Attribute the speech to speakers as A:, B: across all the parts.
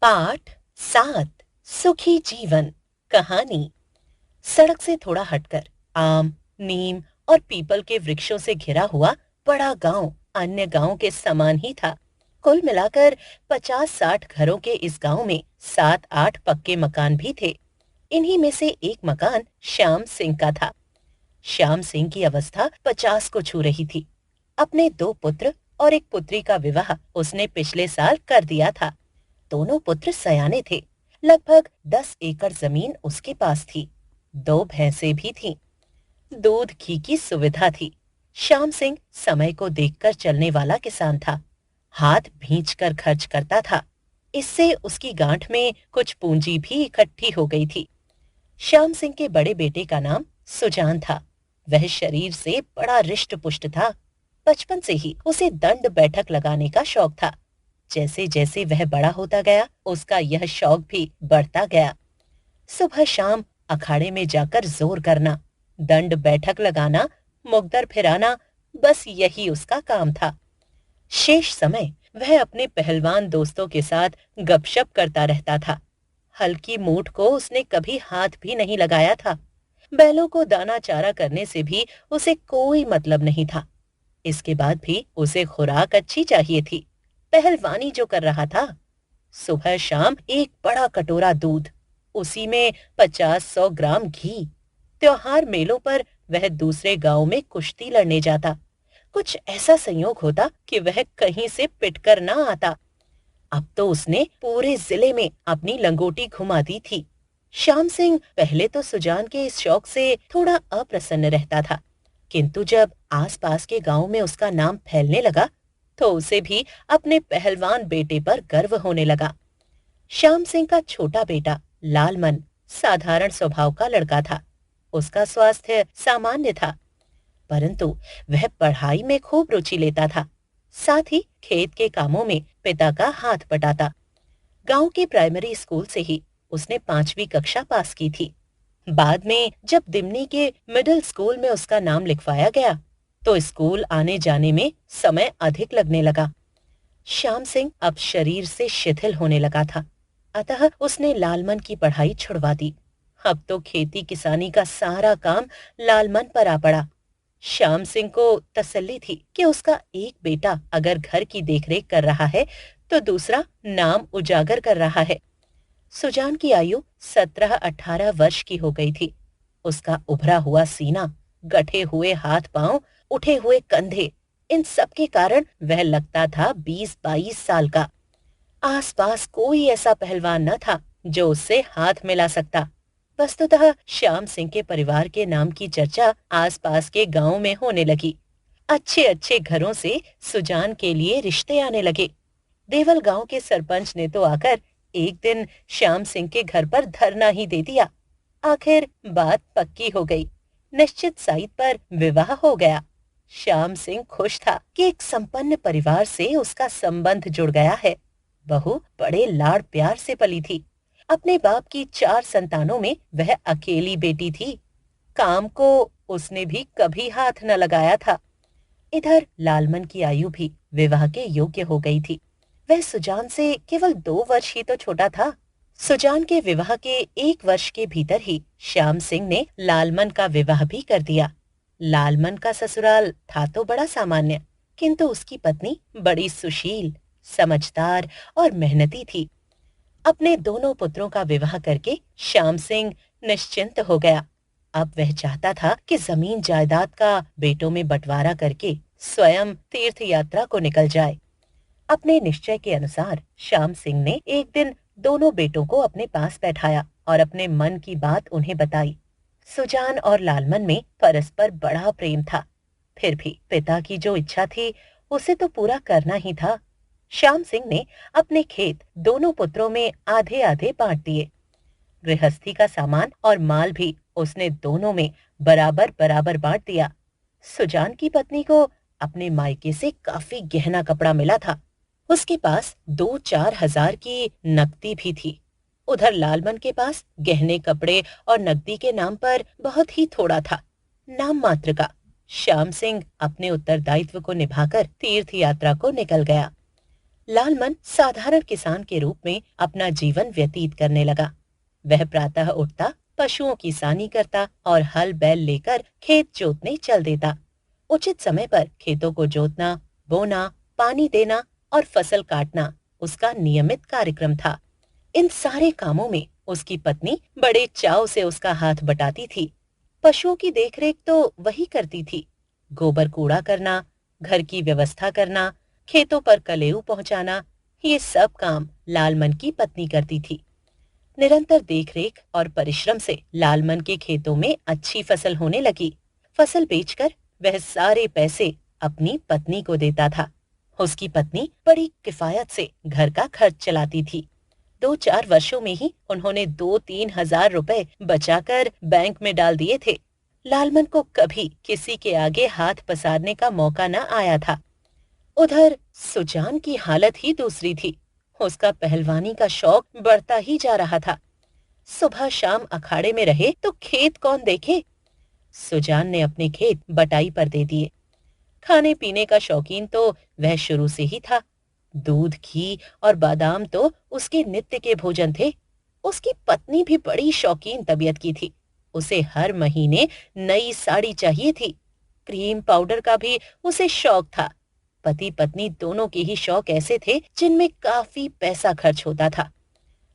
A: पाठ 7 सुखी जीवन कहानी। सड़क से थोड़ा हटकर आम, नीम और पीपल के वृक्षों से घिरा हुआ बड़ा गांव अन्य गांव के समान ही था। कुल मिलाकर 50-60 घरों के इस गांव में 7-8 पक्के मकान भी थे। इन्हीं में से एक मकान श्याम सिंह का था। श्याम सिंह की अवस्था 50 को छू रही थी। अपने 2 पुत्र और एक पुत्री का विवाह उसने पिछले साल कर दिया था। दोनों पुत्र सयाने थे। लगभग 10 एकड़ जमीन उसके पास थी। 2 भैंसें भी थीं। दूध घी की सुविधा थी। श्याम सिंह समय को देखकर चलने वाला किसान था। हाथ भींच कर खर्च करता था। इससे उसकी गांठ में कुछ पूंजी भी इकट्ठी हो गई थी। श्याम सिंह के बड़े बेटे का नाम सुजान था। वह शरीर से बड़ा रिष्ट पुष्ट था। बचपन से ही उसे दंड बैठक लगाने का शौक था। जैसे जैसे वह बड़ा होता गया, उसका यह शौक भी बढ़ता गया। सुबह शाम अखाड़े में जाकर जोर करना, दंड बैठक लगाना, मुकद्दर फिराना, बस यही उसका काम था। शेष समय वह अपने पहलवान दोस्तों के साथ गपशप करता रहता था। हल्की मूठ को उसने कभी हाथ भी नहीं लगाया था। बैलों को दाना चारा करने से भी उसे कोई मतलब नहीं था। इसके बाद भी उसे खुराक अच्छी चाहिए थी। पहलवानी जो कर रहा था, सुबह शाम एक बड़ा कटोरा दूध, उसी में 50-100 ग्राम घी। त्योहार मेलों पर वह दूसरे गांव में कुश्ती लड़ने जाता। कुछ ऐसा संयोग होता कि वह कहीं से पिटकर ना आता। अब तो उसने पूरे जिले में अपनी लंगोटी घुमा दी थी। श्याम सिंह पहले तो सुजान के इस शौक से थोड़ा अप्रसन्न रहता था, किंतु जब आसपास के गांव में उसका नाम फैलने लगा, तो उसे भी अपने पहलवान बेटे पर गर्व होने लगा। श्याम सिंह का छोटा बेटा लालमन साधारण स्वभाव का लड़का था। उसका स्वास्थ्य सामान्य था, परंतु वह पढ़ाई में खूब रुचि लेता था। साथ ही खेत के कामों में पिता का हाथ बटाता। गांव के प्राइमरी स्कूल से ही उसने 5वीं कक्षा पास की थी। बाद में जब दिमनी के मिडिल स्कूल में उसका नाम लिखवाया गया, तो स्कूल आने जाने में समय अधिक लगने लगा। श्याम सिंह अब शरीर से शिथिल होने लगा था, अतः उसने लालमन की पढ़ाई छुड़वा दी। अब तो खेती किसानी का सारा काम लालमन पर आ पड़ा। श्याम सिंह को तसल्ली थी कि उसका एक बेटा अगर घर की देखरेख कर रहा है, तो दूसरा नाम उजागर कर रहा है। सुजान की आयु 17-18 वर्ष की हो गई थी। उसका उभरा हुआ सीना, गठे हुए हाथ पांव, उठे हुए कंधे, इन सब के कारण वह लगता था 20-22 साल का। आसपास कोई ऐसा पहलवान न था जो उससे हाथ मिला सकता। वस्तुतः श्याम सिंह के परिवार के नाम की चर्चा आसपास के गांव में होने लगी। अच्छे अच्छे घरों से सुजान के लिए रिश्ते आने लगे। देवल गांव के सरपंच ने तो आकर एक दिन श्याम सिंह के घर पर धरना ही दे दिया। आखिर बात पक्की हो गई। निश्चित साइट पर विवाह हो गया। श्याम सिंह खुश था कि एक संपन्न परिवार से उसका संबंध जुड़ गया है। बहू बड़े लाड़ प्यार से पली थी। अपने बाप की 4 संतानों में वह अकेली बेटी थी। काम को उसने भी कभी हाथ न लगाया था। इधर लालमन की आयु भी विवाह के योग्य हो गई थी। वह सुजान से केवल 2 वर्ष ही तो छोटा था। सुजान के विवाह के 1 वर्ष के भीतर ही श्याम सिंह ने लालमन का विवाह भी कर दिया। लालमन का ससुराल था तो बड़ा सामान्य, किंतु उसकी पत्नी बड़ी सुशील, समझदार और मेहनती थी। अपने दोनों पुत्रों का विवाह करके श्याम सिंह निश्चिंत हो गया। अब वह चाहता था कि जमीन जायदाद का बेटों में बंटवारा करके स्वयं तीर्थ यात्रा को निकल जाए। अपने निश्चय के अनुसार श्याम सिंह ने एक दिन दोनों बेटों को अपने पास बैठाया और अपने मन की बात उन्हें बताई। सुजान और लालमन में परस्पर बड़ा प्रेम था, फिर भी पिता की जो इच्छा थी उसे तो पूरा करना ही था। श्याम सिंह ने अपने खेत दोनों पुत्रों में आधे आधे बांट दिए। गृहस्थी का सामान और माल भी उसने दोनों में बराबर बराबर बांट दिया। सुजान की पत्नी को अपने मायके से काफी गहना कपड़ा मिला था। उसके पास 2-4 हजार की नकदी भी थी। उधर लालमन के पास गहने कपड़े और नकदी के नाम पर बहुत ही थोड़ा था, नाम मात्र का। श्याम सिंह अपने उत्तरदायित्व को निभाकर तीर्थ यात्रा को निकल गया। लालमन साधारण किसान के रूप में अपना जीवन व्यतीत करने लगा। वह प्रातः उठता, पशुओं की सानी करता और हल बैल लेकर खेत जोतने चल देता। उचित समय पर खेतों को जोतना, बोना, पानी देना और फसल काटना उसका नियमित कार्यक्रम था। इन सारे कामों में उसकी पत्नी बड़े चाव से उसका हाथ बटाती थी। पशुओं की देखरेख तो वही करती थी। गोबर कूड़ा करना, घर की व्यवस्था करना, खेतों पर कलेऊ पहुंचाना, ये सब काम लालमन की पत्नी करती थी। निरंतर देखरेख और परिश्रम से लालमन के खेतों में अच्छी फसल होने लगी। फसल बेचकर वह सारे पैसे अपनी पत्नी को देता था। उसकी पत्नी बड़ी किफायत से घर का खर्च चलाती थी। 2-4 वर्षों में ही उन्होंने 2-3 हजार रुपए बचाकर बैंक में डाल दिए थे। लालमन को कभी किसी के आगे हाथ पसारने का मौका न आया था। उधर सुजान की हालत ही दूसरी थी। उसका पहलवानी का शौक बढ़ता ही जा रहा था। सुबह शाम अखाड़े में रहे तो खेत कौन देखे। सुजान ने अपने खेत बटाई पर दे दिए। खाने पीने का शौकीन तो वह शुरू से ही था। दूध, घी और बादाम तो उसके नित्य के भोजन थे। उसकी पत्नी भी बड़ी शौकीन तबीयत की थी। उसे हर महीने नई साड़ी चाहिए थी। क्रीम पाउडर का भी उसे शौक था। पति पत्नी दोनों के ही शौक ऐसे थे जिनमें काफी पैसा खर्च होता था।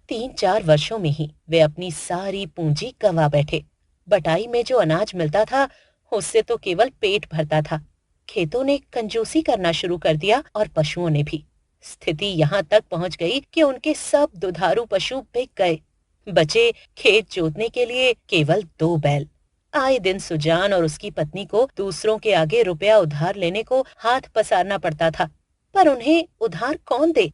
A: 3-4 वर्षों में ही वे अपनी सारी पूंजी गंवा बैठे। बटाई में जो अनाज मिलता था उससे तो केवल पेट भरता था। खेतों ने कंजूसी करना शुरू कर दिया और पशुओं ने भी। स्थिति यहाँ तक पहुँच गई कि उनके सब दुधारू पशु बिक गए। बचे खेत जोतने के लिए केवल 2 बैल। आए दिन सुजान और उसकी पत्नी को दूसरों के आगे रुपया उधार लेने को हाथ पसारना पड़ता था। पर उन्हें उधार कौन दे?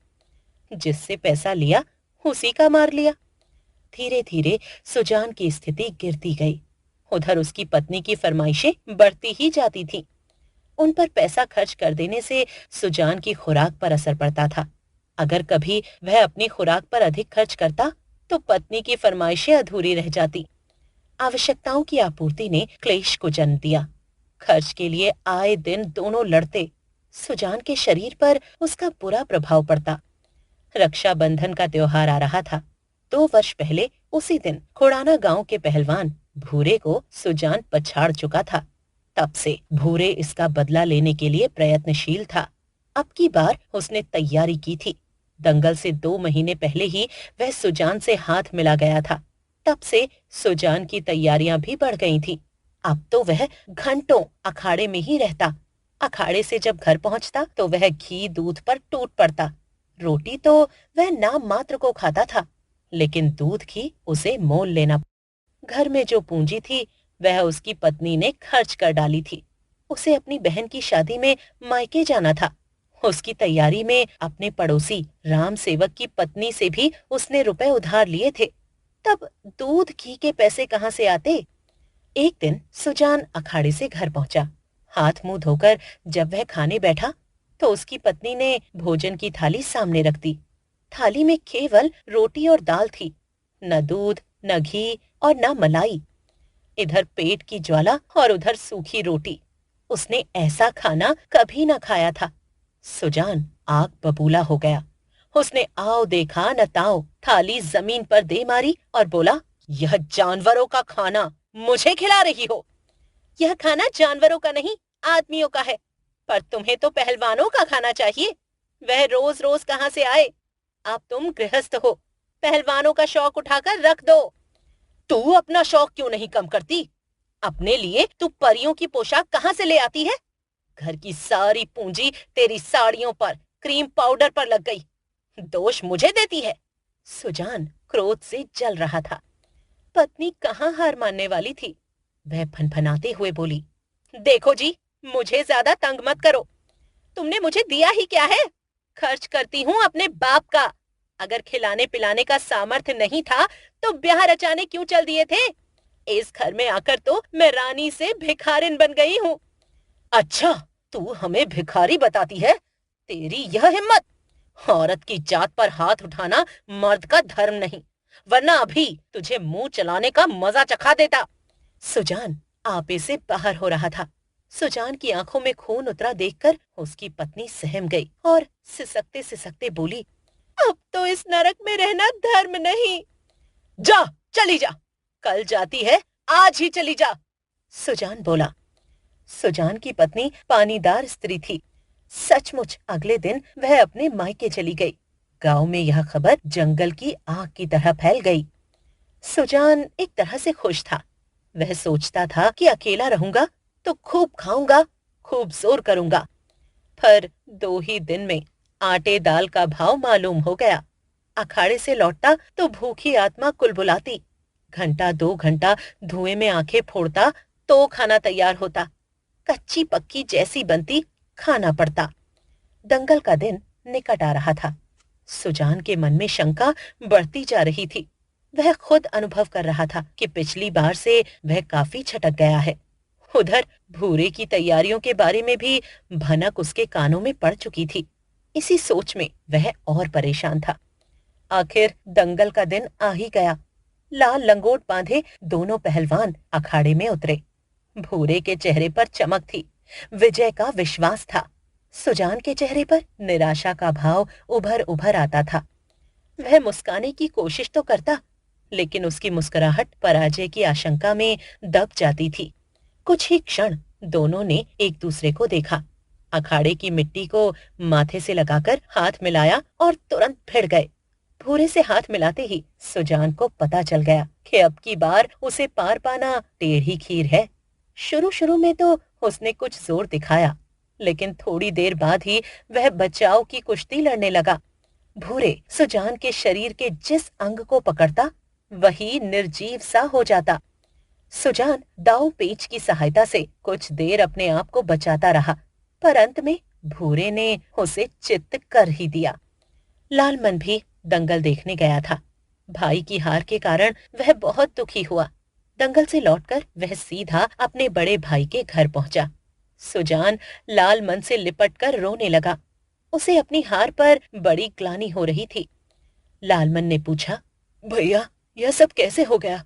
A: जिससे पैसा लिया उसी का मार लिया। धीरे धीरे सुजान की स्थिति गिरती गई। उधर उसकी पत्नी की फरमाइशें बढ़ती ही जाती थीं। उन पर पैसा खर्च कर देने से सुजान की खुराक पर असर पड़ता था। अगर कभी वह अपनी खुराक पर अधिक खर्च करता तो पत्नी की फरमाइशें अधूरी रह जाती। आवश्यकताओं की आपूर्ति ने क्लेश को जन्म दिया। खर्च के लिए आए दिन दोनों लड़ते। सुजान के शरीर पर उसका बुरा प्रभाव पड़ता। रक्षाबंधन का त्योहार आ रहा था। 2 वर्ष पहले उसी दिन खुड़ाना गांव के पहलवान भूरे को सुजान पछाड़ चुका था। तब से भूरे इसका बदला लेने के लिए प्रयत्नशील था। अब की बार उसने तैयारी की थी। दंगल से 2 महीने पहले ही वह सुजान से हाथ मिला गया था। तब से सुजान की तैयारियां भी बढ़ गई थीं। अब तो वह घंटों अखाड़े में ही रहता। अखाड़े से जब घर पहुंचता तो वह घी दूध पर टूट पड़ता। रोटी तो वह नाम मात्र को खाता था, लेकिन दूध घी उसे मोल लेना। घर में जो पूंजी थी वह उसकी पत्नी ने खर्च कर डाली थी। उसे अपनी बहन की शादी में मायके जाना था। उसकी तैयारी में अपने पड़ोसी राम सेवक की पत्नी से भी उसने रुपए उधार लिए थे। तब दूध घी के पैसे कहाँ से आते? एक दिन सुजान अखाड़े से घर पहुंचा। हाथ मुंह धोकर जब वह खाने बैठा तो उसकी पत्नी ने भोजन की थाली सामने रख दी। थाली में केवल रोटी और दाल थी, न दूध, न घी और न मलाई। इधर पेट की ज्वाला और उधर सूखी रोटी। उसने ऐसा खाना कभी न खाया था। सुजान आग बबूला हो गया। उसने आओ देखा न ताओ थाली जमीन पर दे मारी और बोला, यह जानवरों का खाना मुझे खिला रही हो? यह खाना जानवरों का नहीं, आदमियों का है। पर तुम्हें तो पहलवानों का खाना चाहिए। वह रोज रोज कहाँ से आए? अब तुम गृहस्थ हो, पहलवानों का शौक उठाकर रख दो। तू अपना शौक क्यों नहीं कम करती? अपने लिए तू परियों की पोशाक कहाँ से ले आती है? घर की सारी पूंजी तेरी साड़ियों पर, क्रीम पाउडर पर लग गई। दोष मुझे देती है। सुजान क्रोध से जल रहा था। पत्नी कहाँ हार मानने वाली थी। वह फनफनाते हुए बोली, देखो जी, मुझे ज्यादा तंग मत करो। तुमने मुझे दिया ही क्या है? खर्च करती हूँ अपने बाप का। अगर खिलाने पिलाने का सामर्थ्य नहीं था तो ब्याह रचाने क्यों चल दिए थे? इस घर में आकर तो मैं रानी से भिखारिन बन गई हूँ। अच्छा, तू हमें भिखारी बताती है? तेरी यह हिम्मत! औरत की जात पर हाथ उठाना मर्द का धर्म नहीं, वरना अभी तुझे मुंह चलाने का मजा चखा देता। सुजान आपे से बाहर हो रहा था। सुजान की आंखों में खून उतरा देखकर उसकी पत्नी सहम गई और सिसकते सिसकते बोली, अब तो इस नरक में रहना धर्म नहीं। जा, चली जा। कल जाती है, आज ही चली जा, सुजान बोला। सुजान की पत्नी पानीदार स्त्री थी। सचमुच अगले दिन वह अपने मायके चली गई। गांव में यह खबर जंगल की आग की तरह फैल गई। सुजान एक तरह से खुश था। वह सोचता था कि अकेला रहूंगा तो खूब खाऊंगा, खूब जोर करूंगा। पर 2 ही दिन में आटे दाल का भाव मालूम हो गया। अखाड़े से लौटता तो भूखी आत्मा कुलबुलाती। घंटा 2 घंटा धुएं में आंखें फोड़ता तो खाना तैयार होता। कच्ची पक्की जैसी बनती, खाना पड़ता। दंगल का दिन निकट आ रहा था। सुजान के मन में शंका बढ़ती जा रही थी। वह खुद अनुभव कर रहा था कि पिछली बार से वह काफी छटक गया है। उधर भूरे की तैयारियों के बारे में भी भनक उसके कानों में पड़ चुकी थी। इसी सोच में वह और परेशान था। आखिर दंगल का दिन आ ही गया। लाल लंगोट बांधे दोनों पहलवान अखाड़े में उतरे। भूरे के चेहरे पर चमक थी, विजय का विश्वास था। सुजान के चेहरे पर निराशा का भाव उभर उभर आता था। वह मुस्काने की कोशिश तो करता, लेकिन उसकी मुस्कुराहट पराजय की आशंका में दब जाती थी। कुछ ही क्षण दोनों ने एक दूसरे को देखा। अखाड़े की मिट्टी को माथे से लगाकर हाथ मिलाया और तुरंत भिड़ गए। भूरे से हाथ मिलाते ही सुजान को पता चल गया कि अब की बार उसे पार पाना टेढ़ी खीर है। शुरू शुरू में तो उसने कुछ जोर दिखाया, लेकिन थोड़ी देर बाद ही वह बचाव की कुश्ती लड़ने लगा। भूरे सुजान के शरीर के जिस अंग को पकड़ता, वही निर्जीव सा हो जाता। सुजान दांव पेच की सहायता से कुछ देर अपने आप को बचाता रहा, पर अंत में भूरे ने उसे चित्त कर ही दिया। लालमन भी दंगल देखने गया था। भाई की हार के कारण वह बहुत दुखी हुआ। दंगल से लौटकर वह सीधा अपने बड़े भाई के घर पहुंचा। सुजान लालमन से लिपटकर रोने लगा। उसे अपनी हार पर बड़ी ग्लानि हो रही थी। लालमन ने पूछा, भैया, यह सब कैसे हो गया?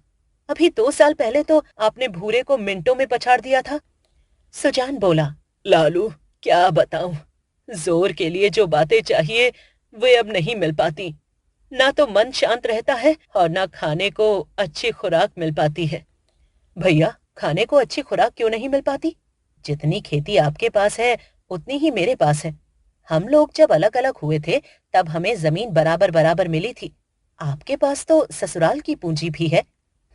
A: अभी 2 साल पहले तो आपने भूरे को मिनटों में पछाड़ दिया था। सुजान बोला, लालू, क्या बताऊं, जोर के लिए जो बातें चाहिए वे अब नहीं मिल पाती। ना तो मन शांत रहता है और ना खाने को अच्छी खुराक मिल पाती है। भैया, खाने को अच्छी खुराक क्यों नहीं मिल पाती? जितनी खेती आपके पास है उतनी ही मेरे पास है। हम लोग जब अलग अलग हुए थे तब हमें जमीन बराबर बराबर मिली थी। आपके पास तो ससुराल की पूंजी भी है,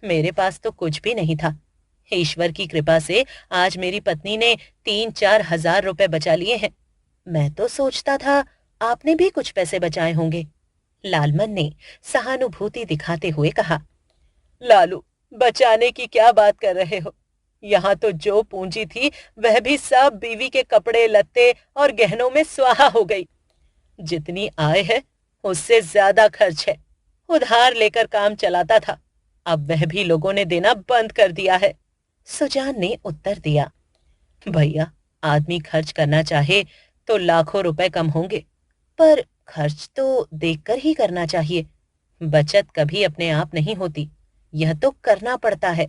A: मेरे पास तो कुछ भी नहीं था। ईश्वर की कृपा से आज मेरी पत्नी ने 3-4 हजार रुपए बचा लिए हैं। मैं तो सोचता था आपने भी कुछ पैसे बचाए होंगे। लालमन ने सहानुभूति दिखाते हुए कहा, लालू, बचाने की क्या बात कर रहे हो? यहाँ तो जो पूंजी थी वह भी सब बीवी के कपड़े लत्ते और गहनों में स्वाहा हो गई। जितनी आय है उससे ज्यादा खर्च है। उधार लेकर काम चलाता था, अब वह भी लोगों ने देना बंद कर दिया है। सुजान ने उत्तर दिया, भैया, आदमी खर्च करना चाहे तो लाखों रुपए कम होंगे, पर खर्च तो देखकर ही करना चाहिए। बचत कभी अपने आप नहीं होती, यह तो करना पड़ता है।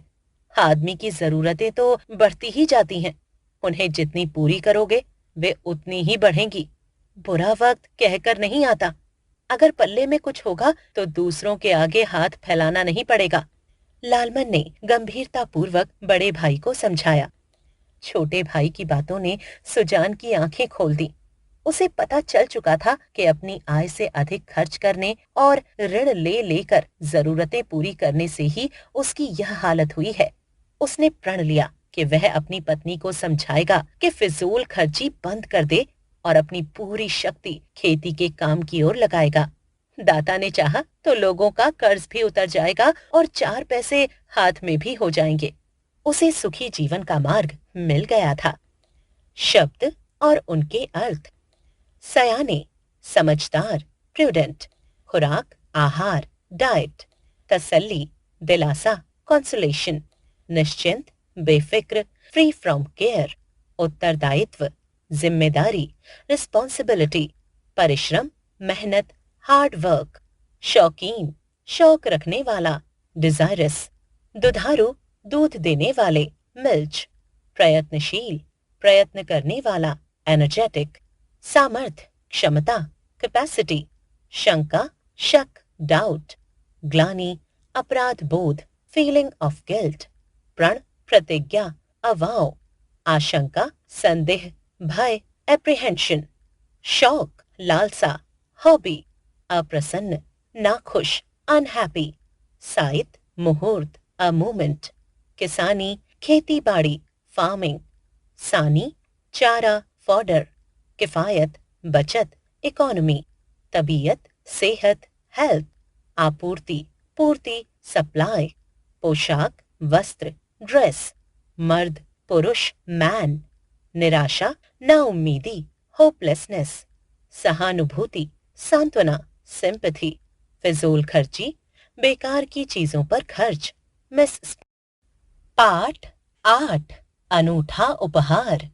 A: आदमी की जरूरतें तो बढ़ती ही जाती हैं, उन्हें जितनी पूरी करोगे वे उतनी ही बढ़ेंगी। बुरा वक्त कहकर नहीं आता। अगर पल्ले में कुछ होगा तो दूसरों के आगे हाथ फैलाना नहीं पड़ेगा। लालमन ने गंभीरतापूर्वक बड़े भाई को समझाया। छोटे भाई की बातों ने सुजान की आंखें खोल दी। उसे पता चल चुका था कि अपनी आय से अधिक खर्च करने और ऋण ले लेकर जरूरतें पूरी करने से ही उसकी यह हालत हुई है। उसने प्रण लिया कि वह अपनी पत्नी को समझाएगा कि फिजूल खर्ची बंद कर दे और अपनी पूरी शक्ति खेती के काम की ओर लगाएगा। दाता ने चाहा तो लोगों का कर्ज भी उतर जाएगा और 4 पैसे हाथ में भी हो जाएंगे। उसे सुखी जीवन का मार्ग मिल गया था। शब्द और उनके अर्थ। सयाने, समझदार, प्रूडेंट। खुराक, आहार, डाइट। तसल्ली, दिलासा, कंसोलेशन। निश्चिंत, बेफिक्र, फ्री फ्रॉम केयर। उत्तरदायित्व, जिम्मेदारी, रिस्पॉन्सिबिलिटी। परिश्रम, मेहनत, हार्ड वर्क। शौकीन, शौक रखने वाला, डिजायरस। दुधारू, दूध देने वाले, मिल्च। प्रयत्नशील, प्रयत्न करने वाला, एनर्जेटिक। सामर्थ्य, क्षमता, कैपेसिटी। शंका, शक, डाउट। ग्लानि, अपराध बोध, फीलिंग ऑफ गिल्ट। प्रण, प्रतिज्ञा, अवाव। आशंका, संदेह, भय, एप्रीहेंशन। शौक, लालसा, हॉबी। अप्रसन्न, नाखुश, अनहैप्पी। साइत, मुहूर्त, अ मूवमेंट। किसानी, खेती बाड़ी, फार्मिंग। सानी, चारा, फॉडर। किफायत, बचत, इकोनॉमी। तबीयत, सेहत, हेल्थ। आपूर्ति, पूर्ति, सप्लाई। पोशाक, वस्त्र, ड्रेस। मर्द, पुरुष, मैन। निराशा, नाउम्मीदी, होपलेसनेस। सहानुभूति, सांत्वना, सिंपैथी। फिजूल खर्ची, बेकार की चीजों पर खर्च, मिस। पाठ 8, अनूठा उपहार।